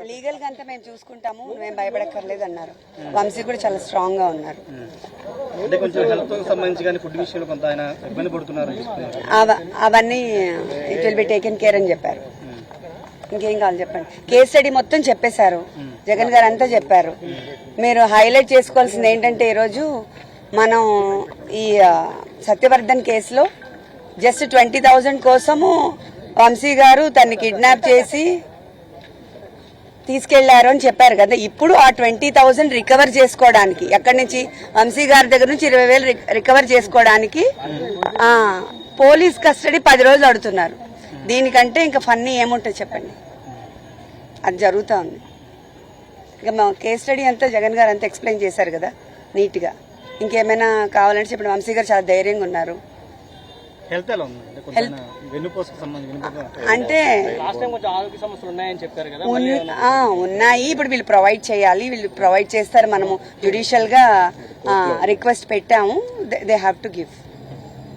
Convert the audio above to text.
Legal గా అంతా మేము చూసుకుంటాము, మేము భయపడక్కర్లేదు అన్నారు. వంశీ కూడా చాలా స్ట్రాంగ్ గా ఉన్నారు. అంటే కొంచెం హెల్త్ సంబంధించి కానీ ఫుడ్ విషయంలో కొంత ఆయన ఇబ్బంది పడుతున్నారు. అవన్నీ it will be taken care అని చెప్పారు. ఇంకేం కావాలి చెప్పండి. కేస్ స్టడీ మొత్తం చెప్పేశారు, జగన్ గారు అంతా చెప్పారు. మీరు హైలైట్ చేసుకోవాల్సింది ఏంటంటే ఈరోజు మనం ఈ సత్యవర్ధన్ కేసులో జస్ట్ 20,000 కోసము వంశీ గారు తన్ని కిడ్నాప్ చేసి తీసుకెళ్లారు అని చెప్పారు కదా. ఇప్పుడు ఆ 20,000 రికవర్ చేసుకోవడానికి, ఎక్కడి నుంచి, వంశీ గారి దగ్గర నుంచి 20,000 రికవర్ చేసుకోవడానికి పోలీస్ కస్టడీ 10 రోజులు అడుగుతున్నారు. దీనికంటే ఇంకా ఫన్నీ ఏముంటుంది చెప్పండి. అది జరుగుతూ ఉంది. ఇక మా కేస్ స్టడీ అంతా జగన్ గారు అంతా ఎక్స్ప్లెయిన్ చేశారు కదా నీట్గా. ఇంకేమైనా కావాలంటే చెప్పండి. వంశీ గారు చాలా ధైర్యంగా ఉన్నారు. అంటే ఉన్నాయి, ఇప్పుడు వీళ్ళు ప్రొవైడ్ చేయాలి, వీళ్ళు ప్రొవైడ్ చేస్తారు. మనము జ్యుడిషియల్ గా రిక్వెస్ట్ పెట్టాము, దే హ్యావ్ టు గివ్.